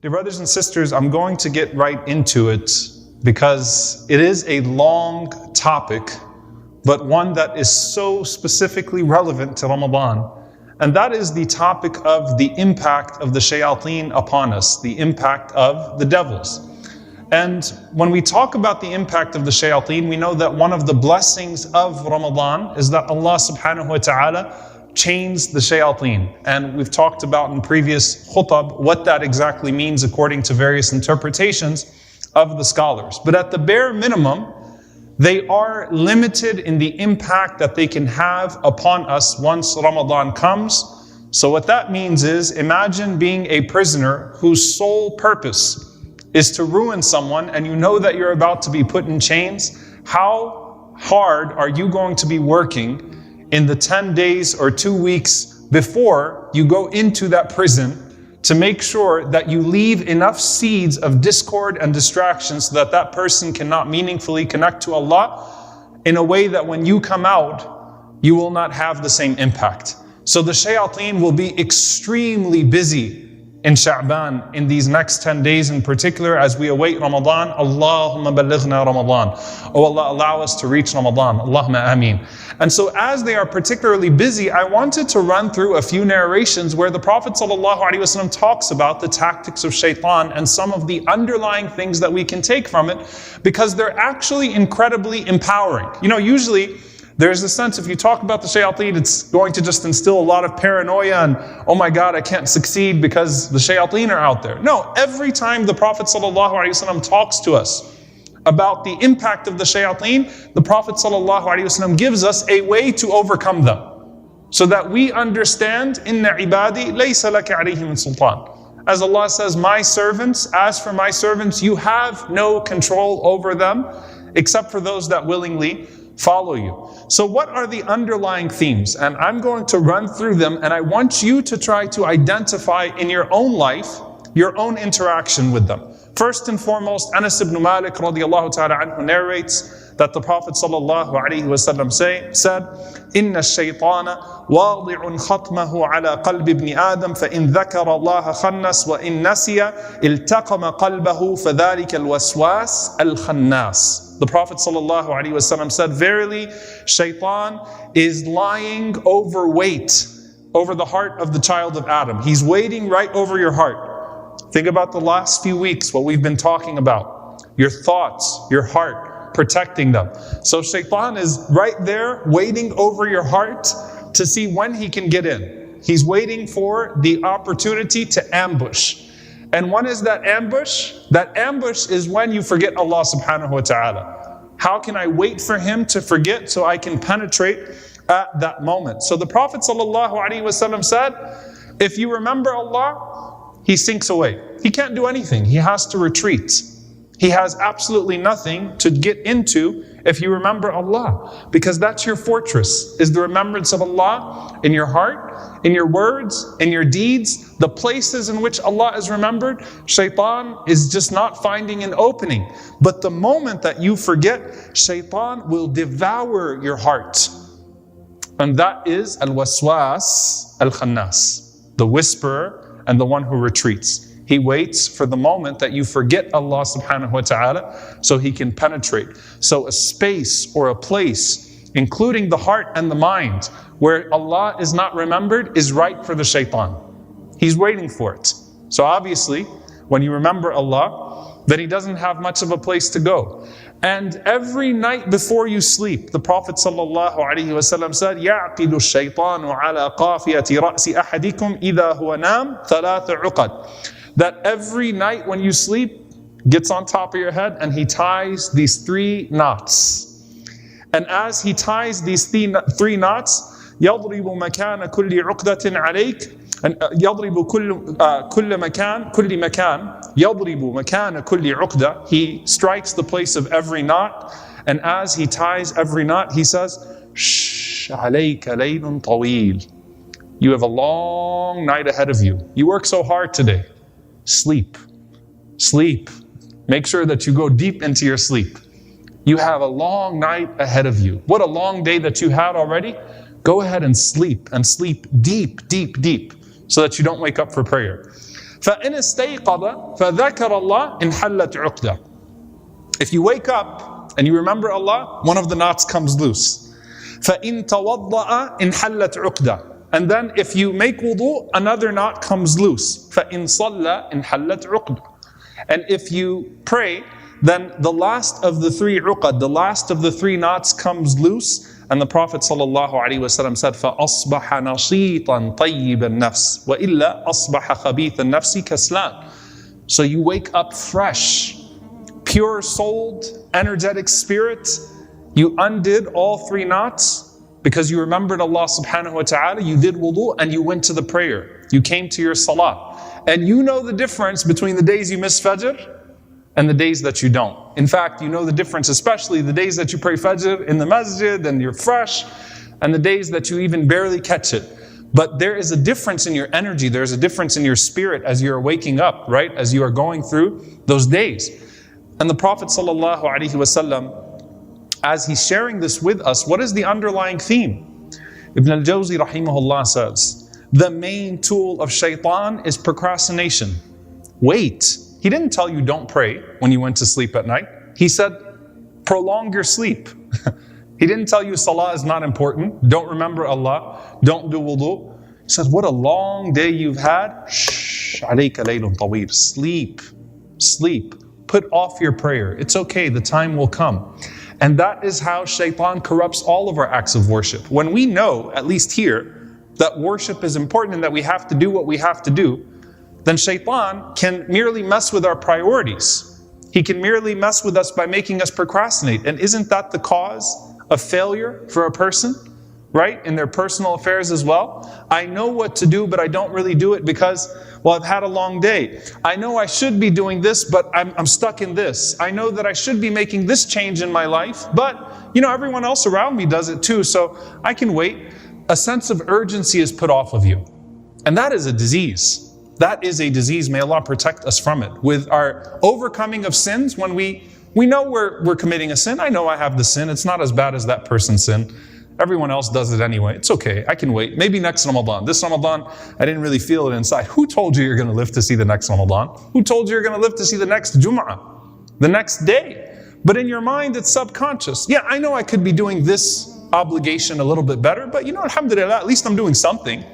Dear brothers and sisters, I'm going to get right into it because it is a long topic, but one that is so specifically relevant to Ramadan. And that is the topic of the impact of the Shaytan upon us, the impact of the devils. And when we talk about the impact of the Shaytan, we know that one of the blessings of Ramadan is that Allah subhanahu wa ta'ala chains the Shaytan. And we've talked about in previous khutab what that exactly means according to various interpretations of the scholars. But at the bare minimum, they are limited in the impact that they can have upon us once Ramadan comes. So what that means is, imagine being a prisoner whose sole purpose is to ruin someone, and you know that you're about to be put in chains. How hard are you going to be working in the 10 days or 2 weeks before you go into that prison to make sure that you leave enough seeds of discord and distraction so that that person cannot meaningfully connect to Allah in a way that when you come out, you will not have the same impact. So the Shayateen will be extremely busy in Sha'ban, in these next 10 days in particular, as we await Ramadan. Allahumma balighna Ramadan. Oh Allah, allow us to reach Ramadan. Allahumma ameen. And so as they are particularly busy, I wanted to run through a few narrations where the Prophet ﷺ talks about the tactics of Shaytan and some of the underlying things that we can take from it, because they're actually incredibly empowering. You know, usually there's a sense, if you talk about the Shayateen, it's going to just instill a lot of paranoia and, oh my God, I can't succeed because the Shayateen are out there. No, every time the Prophet ﷺ talks to us about the impact of the Shayateen, the Prophet ﷺ gives us a way to overcome them. So that we understand, Inna ibadi laysa laka alayhim min sultan. As Allah says, my servants, as for my servants, you have no control over them, except for those that willingly follow you. So what are the underlying themes? And I'm going to run through them, and I want you to try to identify in your own life, your own interaction with them. First and foremost, Anas ibn Malik radiallahu ta'ala anhu narrates that the Prophet sallallahu alayhi wa sallam said, إِنَّ الشَّيْطَانَ وَاضِعٌ خَطْمَهُ عَلَى قَلْبِ ابْنِ آدَمَ فَإِنْ ذَكَرَ اللَّهَ خَنَّسْ وَإِنْ نَسِيَ الْتَقَمَ قَلْبَهُ فَذَلِكَ الْوَسْوَاسِ الْخَنَّاسِ. The Prophet ﷺ said, verily, Shaytan is lying overweight over the heart of the child of Adam. He's waiting right over your heart. Think about the last few weeks, what we've been talking about. Your thoughts, your heart, protecting them. So Shaytan is right there waiting over your heart to see when he can get in. He's waiting for the opportunity to ambush. And when is that ambush? That ambush is when you forget Allah subhanahu wa ta'ala. How can I wait for him to forget so I can penetrate at that moment? So the Prophet sallallahu alaihi wasallam said, if you remember Allah, he sinks away. He can't do anything. He has to retreat. He has absolutely nothing to get into if you remember Allah, because that's your fortress, is the remembrance of Allah in your heart, in your words, in your deeds, the places in which Allah is remembered. Shaytan is just not finding an opening. But the moment that you forget, Shaytan will devour your heart. And that is al-waswas al-khannas, the whisperer and the one who retreats. He waits for the moment that you forget Allah subhanahu wa ta'ala so he can penetrate. So a space or a place, including the heart and the mind, where Allah is not remembered is right for the Shaytan. He's waiting for it. So obviously, when you remember Allah, then he doesn't have much of a place to go. And every night before you sleep, the Prophet ﷺ said, يَعْقِدُ الشَّيْطَانُ عَلَى قَافِيَةِ رَأْسِ أَحَدِكُمْ إِذَا هُوَ نَامْ ثَلَاثَ عُقَدْ. That every night when you sleep, gets on top of your head and he ties these 3 knots. And as he ties these 3 knots, يَضْرِبُ مَكَانَ كُلِّ عُقْدَةٍ عَلَيْكَ, and يَضْرِبُ كُلِّ مَكَانَ يَضْرِبُ مَكَانَ كُلِّ عُقْدَةٍ. He strikes the place of every knot, and as he ties every knot, he says, شَّ عَلَيْكَ لَيْلٌ طَوِيلٌ. You have a long night ahead of you. You work so hard today. Sleep. Sleep. Make sure that you go deep into your sleep. You have a long night ahead of you. What a long day that you had already. Go ahead and sleep deep, deep, deep, so that you don't wake up for prayer. فَإِنِ اسْتَيْقَظَ فَذَكَرَ اللَّهَ انْحَلَّتْ عُقْدَةٌ. If you wake up and you remember Allah, one of the knots comes loose. فَإِن تَوَضَّأَ انْحَلَّتْ عُقْدَةٌ. And then if you make wudu, another knot comes loose. فَإِن صَلَّى انْحَلَّتْ عُقْدَةٌ. And if you pray, then the last of the three uqad, the last of the three knots comes loose. And the Prophet ﷺ said, فَأَصْبَحَ نَشِيطًا طَيِّبَ النَّفْسِ وَإِلَّا أَصْبَحَ خَبِيثَ النَّفْسِ كَسْلَانٍ. So you wake up fresh, pure-souled, energetic spirit. You undid all three knots because you remembered Allah subhanahu wa ta'ala. You did wudu and you went to the prayer. You came to your salah. And you know the difference between the days you miss Fajr and the days that you don't. In fact, you know the difference, especially the days that you pray Fajr in the masjid and you're fresh, and the days that you even barely catch it. But there is a difference in your energy, there's a difference in your spirit as you're waking up, right? As you are going through those days. And the Prophet ﷺ, as he's sharing this with us, what is the underlying theme? Ibn al-Jawzi rahimahullah says, the main tool of Shaytan is procrastination. Wait. He didn't tell you don't pray when you went to sleep at night. He said, prolong your sleep. He didn't tell you salah is not important. Don't remember Allah. Don't do wudu. He said, what a long day you've had. Shh, alayka laylun taweel. Sleep. Sleep. Put off your prayer. It's okay. The time will come. And that is how Shaytan corrupts all of our acts of worship. When we know, at least here, that worship is important and that we have to do what we have to do, then Shaytan can merely mess with our priorities. He can merely mess with us by making us procrastinate. And isn't that the cause of failure for a person, right? In their personal affairs as well. I know what to do, but I don't really do it because, well, I've had a long day. I know I should be doing this, but I'm stuck in this. I know that I should be making this change in my life, but everyone else around me does it too, so I can wait. A sense of urgency is put off of you. And that is a disease. That is a disease. May Allah protect us from it. With our overcoming of sins, when we know we're committing a sin. I know I have the sin. It's not as bad as that person's sin. Everyone else does it anyway. It's okay. I can wait. Maybe next Ramadan. This Ramadan, I didn't really feel it inside. Who told you you're going to live to see the next Ramadan? Who told you you're going to live to see the next Jum'ah? The next day? But in your mind, it's subconscious. Yeah, I know I could be doing this obligation a little bit better, but alhamdulillah, at least I'm doing something.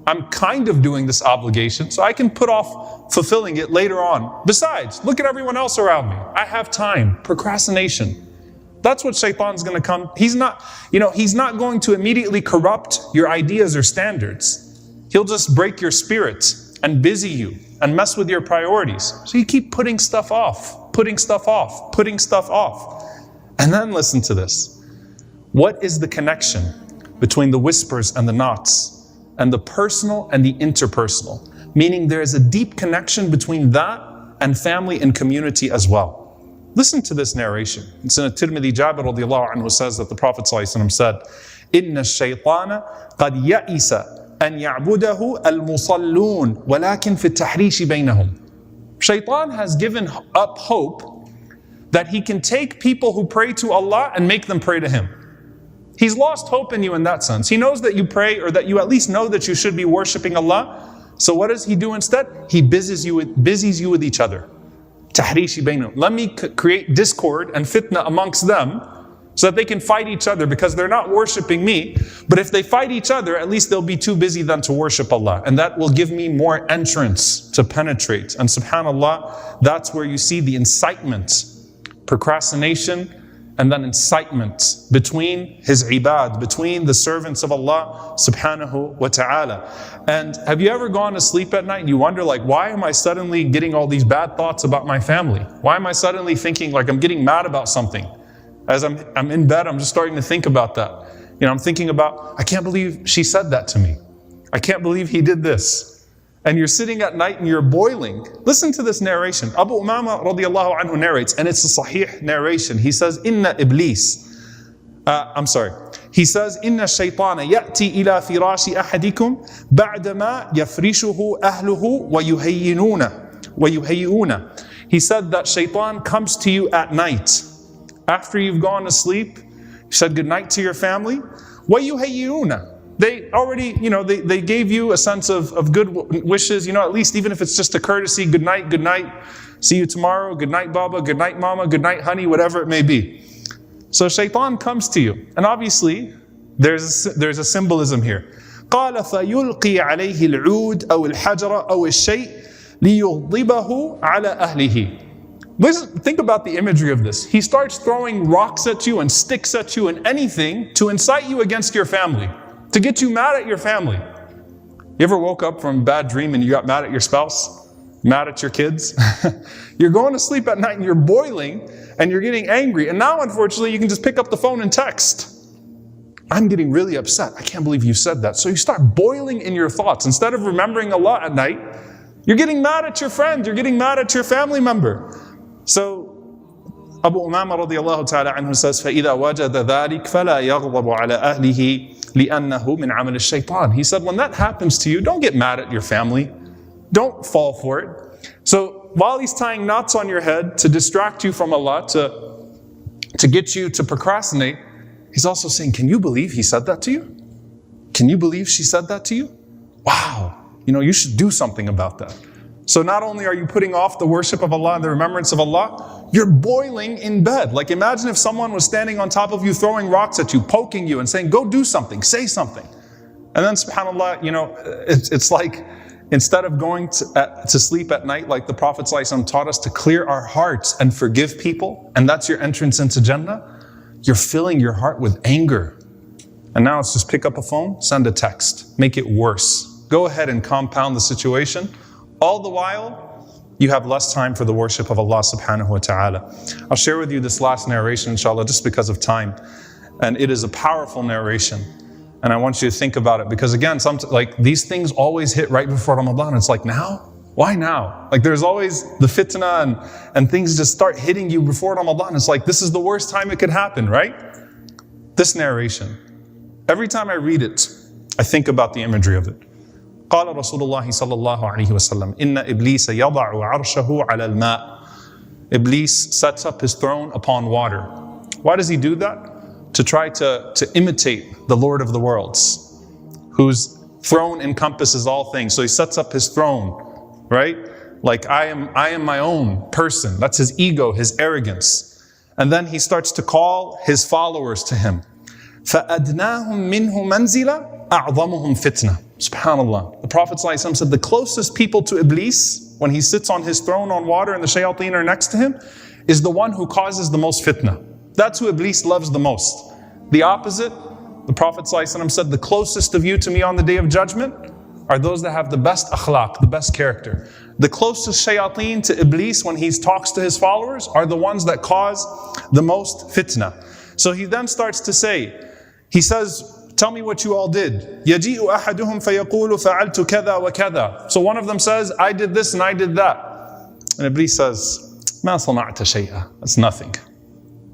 I'm kind of doing this obligation, so I can put off fulfilling it later on. Besides, look at everyone else around me. I have time. Procrastination. That's what Shaytan's going to come. He's not going to immediately corrupt your ideas or standards. He'll just break your spirit and busy you and mess with your priorities. So you keep putting stuff off, putting stuff off, putting stuff off. And then listen to this. What is the connection between the whispers and the knots and the personal and the interpersonal? Meaning there is a deep connection between that and family and community as well. Listen to this narration. It's in a Tirmidhi. Jabir radiallahu anhu says that the Prophet ﷺ said, إِنَّ الشَّيْطَانَ قَدْ يَئِسَ أَنْ يَعْبُدَهُ الْمُصَلُّونَ وَلَكِنْ فِي التَّحْرِيشِ بَيْنَهُمْ. Shaytan has given up hope that he can take people who pray to Allah and make them pray to him. He's lost hope in you in that sense. He knows that you pray, or that you at least know that you should be worshiping Allah. So what does he do instead? He busies you with each other. Tahrishi bainahum. Let me create discord and fitna amongst them so that they can fight each other because they're not worshiping me. But if they fight each other, at least they'll be too busy then to worship Allah. And that will give me more entrance to penetrate. And subhanAllah, that's where you see the incitement, procrastination, and then incitement between his ibad, between the servants of Allah subhanahu wa ta'ala. And have you ever gone to sleep at night and you wonder, why am I suddenly getting all these bad thoughts about my family? Why am I suddenly thinking like I'm getting mad about something? As I'm in bed, I'm just starting to think about that. I'm thinking about, I can't believe she said that to me. I can't believe he did this. And you're sitting at night and you're boiling. Listen to this narration. Abu Umama radiallahu anhu narrates, and it's a sahih narration. He says, Inna Iblis. He says, Inna Shaytana ya'ti ila firashi ahadikum ba'dama yafrishuhu ahluhu wa yuhayyuna. He said that Shaytan comes to you at night. After you've gone to sleep, you said good night to your family. Wa yuhayyuna. They already, they gave you a sense of good wishes, at least even if it's just a courtesy, good night, see you tomorrow, good night, Baba, good night, Mama, good night, honey, whatever it may be. So Shaytan comes to you, and obviously there's a symbolism here. قال فيلقي عليه العود أو الحجر أو الشيء ليغضبه على أهله. Listen, think about the imagery of this. He starts throwing rocks at you and sticks at you and anything to incite you against your family, to get you mad at your family. You ever woke up from a bad dream and you got mad at your spouse? Mad at your kids? You're going to sleep at night and you're boiling and you're getting angry. And now, unfortunately, you can just pick up the phone and text. I'm getting really upset. I can't believe you said that. So you start boiling in your thoughts. Instead of remembering Allah at night, you're getting mad at your friend. You're getting mad at your family member. So Abu Umama radiallahu ta'ala anhu says, فَإِذَا وَجَدَ ذَلِكَ فَلَا يَغْضَبُ عَلَى أَهْلِهِ لِأَنَّهُ مِنْ عَمَلِ الشَّيْطَانِ. He said, when that happens to you, don't get mad at your family. Don't fall for it. So while he's tying knots on your head to distract you from Allah, to get you to procrastinate, he's also saying, can you believe he said that to you? Can you believe she said that to you? Wow. You should do something about that. So not only are you putting off the worship of Allah and the remembrance of Allah, you're boiling in bed. Like imagine if someone was standing on top of you, throwing rocks at you, poking you and saying, go do something, say something. And then subhanAllah, it's like, instead of going to sleep at night like the Prophet ﷺ taught us to clear our hearts and forgive people, and that's your entrance into Jannah, you're filling your heart with anger. And now it's just pick up a phone, send a text, make it worse. Go ahead and compound the situation. All the while, you have less time for the worship of Allah subhanahu wa ta'ala. I'll share with you this last narration, inshallah, just because of time. And it is a powerful narration. And I want you to think about it. Because again, these things always hit right before Ramadan. It's like, now? Why now? Like there's always the fitna and things just start hitting you before Ramadan. It's like, this is the worst time it could happen, right? This narration. Every time I read it, I think about the imagery of it. قال رسول الله صلى الله عليه وسلم إن إبليس يضع عرشه على الماء. Iblis sets up his throne upon water. Why does he do that? To try to imitate the Lord of the worlds, whose throne encompasses all things. So he sets up his throne, right? Like I am my own person. That's his ego, his arrogance. And then he starts to call his followers to him. فَأَدْنَاهُمْ مِنْهُ مَنْزِلًا أَعْظَمُهُمْ فِتْنَةً. SubhanAllah. The Prophet ﷺ said the closest people to Iblis, when he sits on his throne on water and the shayateen are next to him, is the one who causes the most fitna. That's who Iblis loves the most. The opposite, the Prophet ﷺ said, the closest of you to me on the day of judgment are those that have the best akhlaq, the best character. The closest shayateen to Iblis when he talks to his followers are the ones that cause the most fitna. So he then starts to say, he says, tell me what you all did. يَجِيءُ أَحَدُهُمْ فَيَقُولُ فَعَلْتُ كَذَا وَكَذَا. So one of them says, I did this and I did that. And Iblis says, مَا صَنَعْتَ شَيْئًا. That's nothing.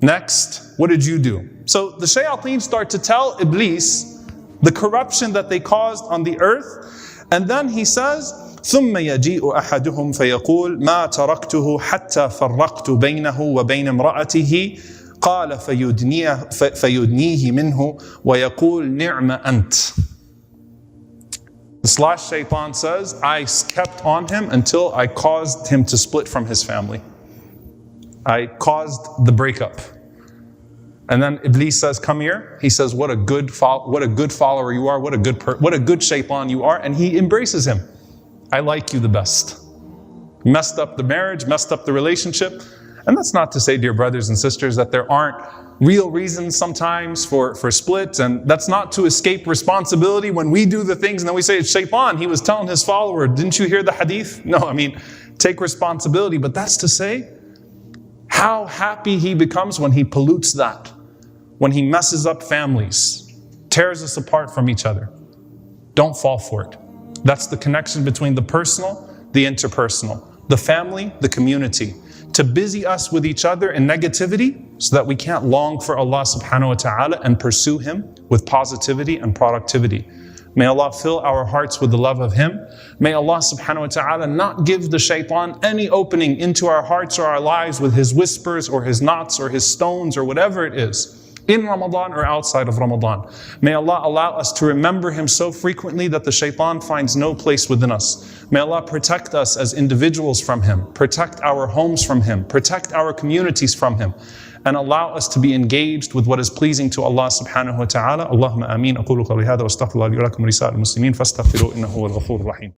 Next, what did you do? So the shayateen start to tell Iblis the corruption that they caused on the earth. And then he says, ثُمَّ يَجِيءُ أَحَدُهُمْ فَيَقُولُ مَا تَرَكْتُهُ حَتَّى فَرَّقْتُ بَيْنَهُ وَبَيْنَ امْرَأَتِهِ قال فيدنيه منه ويقول نعم أنت. This last shaitan says, I kept on him until I caused him to split from his family. I caused the breakup. And then Iblis says, come here. He says, what a good follower you are, what a good shaitan you are. And he embraces him. I like you the best. Messed up the marriage, messed up the relationship. And that's not to say, dear brothers and sisters, that there aren't real reasons sometimes for split. And that's not to escape responsibility when we do the things and then we say, it's Shaytan. He was telling his follower, didn't you hear the hadith? No, take responsibility. But that's to say, how happy he becomes when he pollutes that. When he messes up families, tears us apart from each other. Don't fall for it. That's the connection between the personal, the interpersonal, the family, the community. To busy us with each other in negativity so that we can't long for Allah subhanahu wa ta'ala and pursue Him with positivity and productivity. May Allah fill our hearts with the love of Him. May Allah subhanahu wa ta'ala not give the shaitan any opening into our hearts or our lives with his whispers or his knots or his stones or whatever it is. in Ramadan or outside of Ramadan. May Allah allow us to remember Him so frequently that the Shaytan finds no place within us. May Allah protect us as individuals from him, protect our homes from him, protect our communities from him, and allow us to be engaged with what is pleasing to Allah subhanahu wa ta'ala. Allahumma ameen. أقول قولي هذا واستغفر الله لي ولكم ولسائر المسلمين فاستغفروه إنه هو الغفور الرحيم.